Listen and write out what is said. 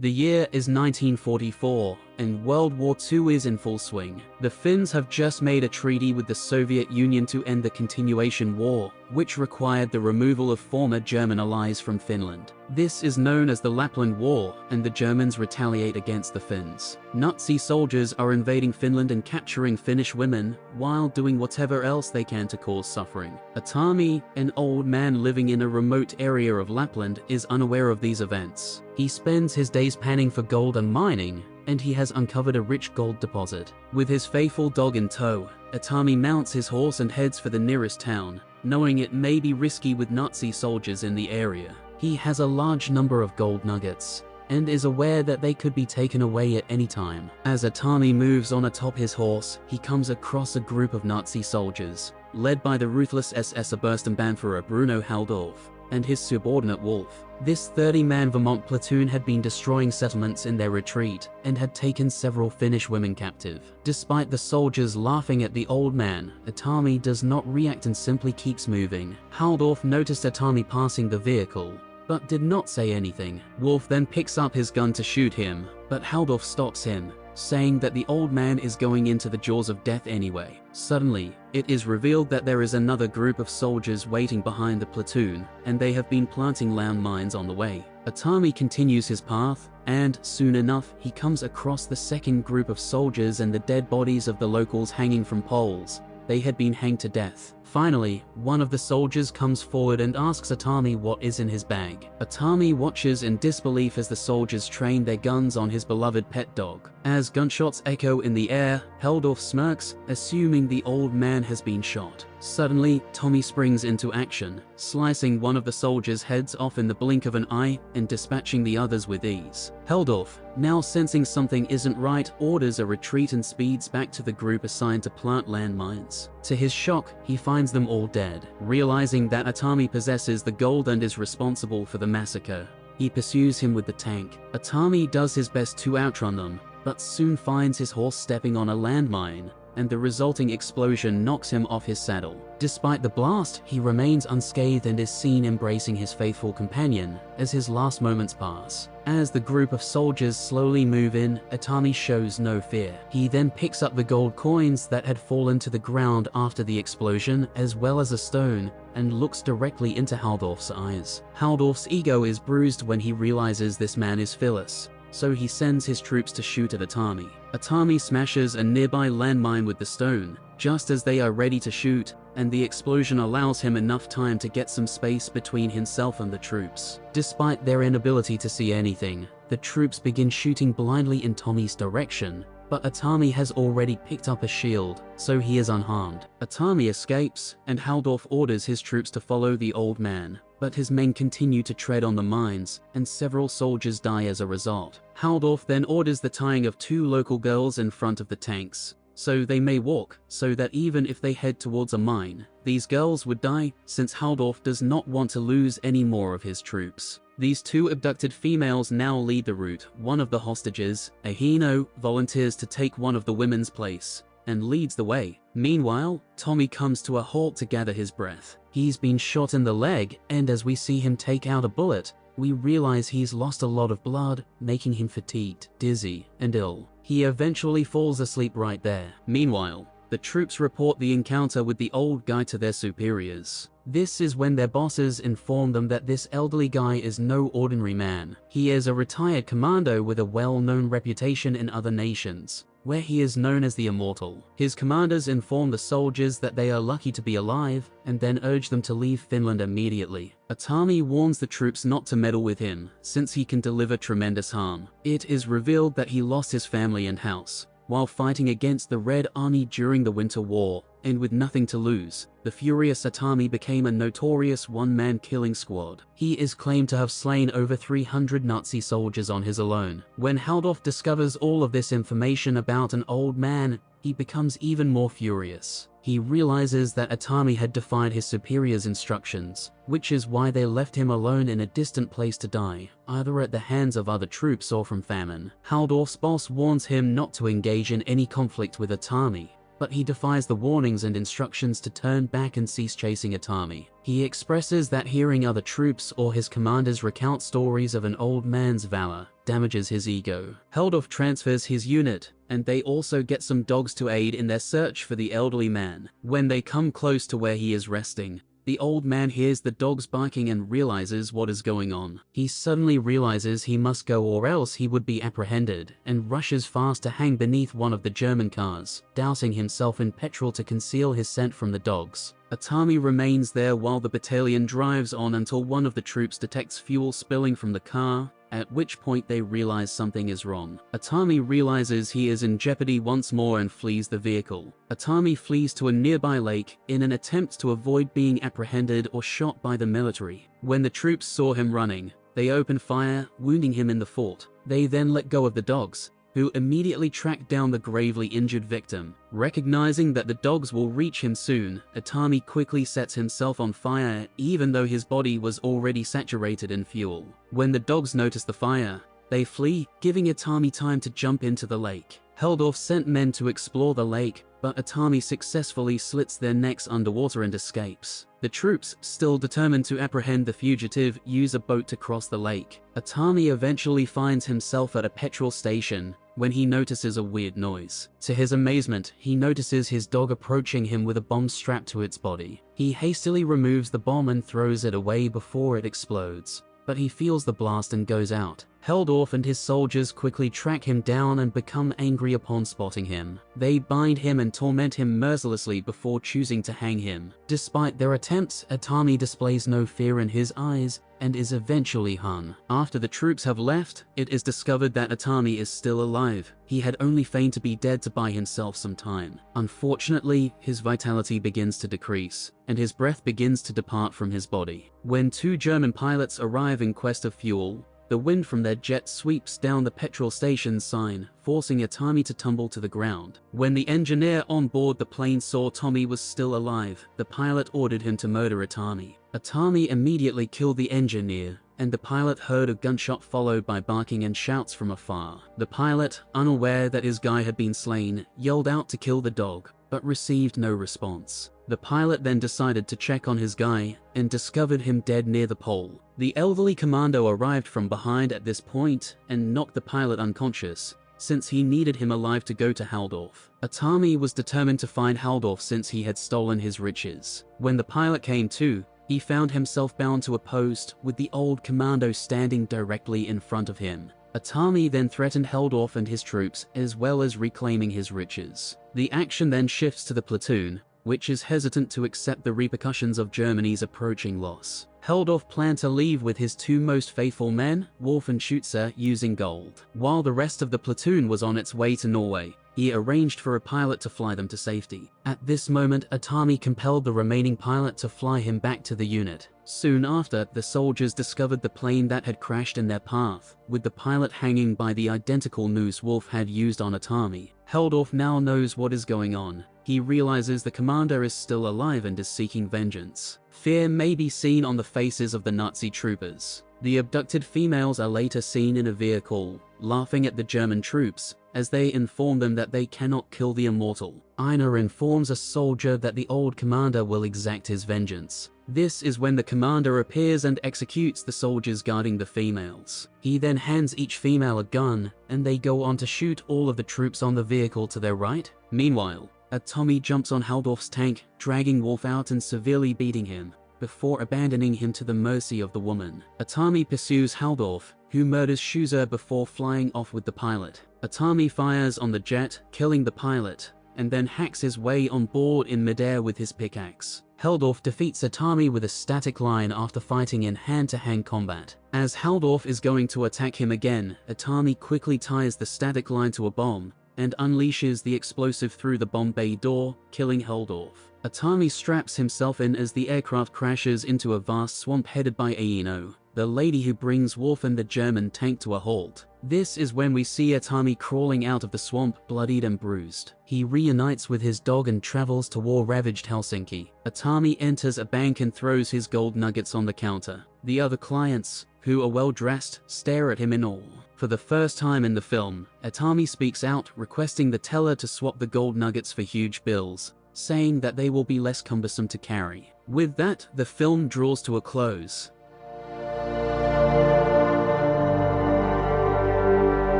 The year is 1944, and World War II is in full swing. The Finns have just made a treaty with the Soviet Union to end the continuation war, which required the removal of former German allies from Finland. This is known as the Lapland War, and the Germans retaliate against the Finns. Nazi soldiers are invading Finland and capturing Finnish women, while doing whatever else they can to cause suffering. Atami, an old man living in a remote area of Lapland, is unaware of these events. He spends his days panning for gold and mining, and he has uncovered a rich gold deposit. With his faithful dog in tow, Atami mounts his horse and heads for the nearest town, knowing it may be risky with Nazi soldiers in the area. He has a large number of gold nuggets, and is aware that they could be taken away at any time. As Atami moves on atop his horse, he comes across a group of Nazi soldiers, led by the ruthless SS Oberstbandführer Bruno Haldorf and his subordinate Wolf. This 30-man Vermont platoon had been destroying settlements in their retreat and had taken several Finnish women captive. Despite the soldiers laughing at the old man, Atami does not react and simply keeps moving. Haldorf noticed Atami passing the vehicle, but did not say anything. Wolf then picks up his gun to shoot him, but Haldorf stops him, saying that the old man is going into the jaws of death anyway. Suddenly, it is revealed that there is another group of soldiers waiting behind the platoon, and they have been planting landmines on the way. Atami continues his path, and soon enough, he comes across the second group of soldiers and the dead bodies of the locals hanging from poles. They had been hanged to death. Finally, one of the soldiers comes forward and asks Atami what is in his bag. Atami watches in disbelief as the soldiers train their guns on his beloved pet dog. As gunshots echo in the air, Haldorf smirks, assuming the old man has been shot. Suddenly, Tommy springs into action, slicing one of the soldiers' heads off in the blink of an eye and dispatching the others with ease. Haldorf, now sensing something isn't right, orders a retreat and speeds back to the group assigned to plant landmines. To his shock, he finds them all dead. Realizing that Atami possesses the gold and is responsible for the massacre, he pursues him with the tank. Atami does his best to outrun them, but soon finds his horse stepping on a landmine, and the resulting explosion knocks him off his saddle. Despite the blast, he remains unscathed and is seen embracing his faithful companion as his last moments pass. As the group of soldiers slowly move in, Atami shows no fear. He then picks up the gold coins that had fallen to the ground after the explosion, as well as a stone, and looks directly into Haldorf's eyes. Haldorf's ego is bruised when he realizes this man is Phyllis, so he sends his troops to shoot at Atami. Atami smashes a nearby landmine with the stone, just as they are ready to shoot, and the explosion allows him enough time to get some space between himself and the troops. Despite their inability to see anything, the troops begin shooting blindly in Tommy's direction, but Atami has already picked up a shield, so he is unharmed. Atami escapes, and Haldorf orders his troops to follow the old man, but his men continue to tread on the mines, and several soldiers die as a result. Haldorf then orders the tying of 2 local girls in front of the tanks, so they may walk, so that even if they head towards a mine, these girls would die, since Haldorf does not want to lose any more of his troops. These 2 abducted females now lead the route. One of the hostages, Ahino, volunteers to take one of the women's place, and leads the way. Meanwhile, Tommy comes to a halt to gather his breath. He's been shot in the leg, and as we see him take out a bullet, we realize he's lost a lot of blood, making him fatigued, dizzy, and ill. He eventually falls asleep right there. Meanwhile, the troops report the encounter with the old guy to their superiors. This is when their bosses inform them that this elderly guy is no ordinary man. He is a retired commando with a well-known reputation in other nations, where he is known as the Immortal. His commanders inform the soldiers that they are lucky to be alive, and then urge them to leave Finland immediately. Atami warns the troops not to meddle with him, since he can deliver tremendous harm. It is revealed that he lost his family and house while fighting against the Red Army during the Winter War, and with nothing to lose, the furious Atami became a notorious one-man killing squad. He is claimed to have slain over 300 Nazi soldiers on his alone. When Haldorf discovers all of this information about an old man, he becomes even more furious. He realizes that Atami had defied his superiors' instructions, which is why they left him alone in a distant place to die, either at the hands of other troops or from famine. Haldorf's boss warns him not to engage in any conflict with Atami, but he defies the warnings and instructions to turn back and cease chasing Atami. He expresses that hearing other troops or his commanders recount stories of an old man's valor damages his ego. Heldorf transfers his unit, and they also get some dogs to aid in their search for the elderly man. When they come close to where he is resting, the old man hears the dogs barking and realizes what is going on. He suddenly realizes he must go or else he would be apprehended, and rushes fast to hang beneath one of the German cars, dousing himself in petrol to conceal his scent from the dogs. Atami remains there while the battalion drives on until one of the troops detects fuel spilling from the car, at which point they realize something is wrong. Atami realizes he is in jeopardy once more and flees the vehicle. Atami flees to a nearby lake in an attempt to avoid being apprehended or shot by the military. When the troops saw him running, they open fire, wounding him in the foot. They then let go of the dogs, who immediately track down the gravely injured victim. Recognizing that the dogs will reach him soon, Atami quickly sets himself on fire even though his body was already saturated in fuel. When the dogs notice the fire, they flee, giving Atami time to jump into the lake. Heldorf sent men to explore the lake, but Atami successfully slits their necks underwater and escapes. The troops, still determined to apprehend the fugitive, use a boat to cross the lake. Atami eventually finds himself at a petrol station when he notices a weird noise. To his amazement, he notices his dog approaching him with a bomb strapped to its body. He hastily removes the bomb and throws it away before it explodes, but he feels the blast and goes out. Heldorf and his soldiers quickly track him down and become angry upon spotting him. They bind him and torment him mercilessly before choosing to hang him. Despite their attempts, Atami displays no fear in his eyes and is eventually hung. After the troops have left, it is discovered that Atami is still alive. He had only feigned to be dead to buy himself some time. Unfortunately, his vitality begins to decrease, and his breath begins to depart from his body. When two German pilots arrive in quest of fuel, the wind from their jet sweeps down the petrol station's sign, forcing Atami to tumble to the ground. When the engineer on board the plane saw Tommy was still alive, the pilot ordered him to murder Atami. Atami immediately killed the engineer, and the pilot heard a gunshot followed by barking and shouts from afar. The pilot, unaware that his guy had been slain, yelled out to kill the dog, but received no response. The pilot then decided to check on his guy and discovered him dead near the pole. The elderly commando arrived from behind at this point and knocked the pilot unconscious, since he needed him alive to go to Heldorf. Atami was determined to find Heldorf since he had stolen his riches. When the pilot came to, he found himself bound to a post with the old commando standing directly in front of him. Atami then threatened Heldorf and his troops, as well as reclaiming his riches. The action then shifts to the platoon, which is hesitant to accept the repercussions of Germany's approaching loss. Heldorf planned to leave with his two most faithful men, Wolf and Schutzer, using gold. While the rest of the platoon was on its way to Norway, he arranged for a pilot to fly them to safety. At this moment, Atami compelled the remaining pilot to fly him back to the unit. Soon after, the soldiers discovered the plane that had crashed in their path, with the pilot hanging by the identical noose Wolf had used on Atami. Heldorf now knows what is going on. He realizes the commander is still alive and is seeking vengeance. Fear may be seen on the faces of the Nazi troopers. The abducted females are later seen in a vehicle, laughing at the German troops, as they inform them that they cannot kill the immortal. Einar informs a soldier that the old commander will exact his vengeance. This is when the commander appears and executes the soldiers guarding the females. He then hands each female a gun, and they go on to shoot all of the troops on the vehicle to their right. Meanwhile, Atami jumps on Heldorf's tank, dragging Wolf out and severely beating him, before abandoning him to the mercy of the woman. Atami pursues Heldorf, who murders Schutzer before flying off with the pilot. Atami fires on the jet, killing the pilot, and then hacks his way on board in midair with his pickaxe. Heldorf defeats Atami with a static line after fighting in hand-to-hand combat. As Heldorf is going to attack him again, Atami quickly ties the static line to a bomb, and unleashes the explosive through the bomb bay door, killing Heldorf. Atami straps himself in as the aircraft crashes into a vast swamp headed by Aino, the lady who brings Wolf and the German tank to a halt. This is when we see Atami crawling out of the swamp, bloodied and bruised. He reunites with his dog and travels to war-ravaged Helsinki. Atami enters a bank and throws his gold nuggets on the counter. The other clients, who are well-dressed, stare at him in awe. For the first time in the film, Atami speaks out, requesting the teller to swap the gold nuggets for huge bills, saying that they will be less cumbersome to carry. With that, the film draws to a close,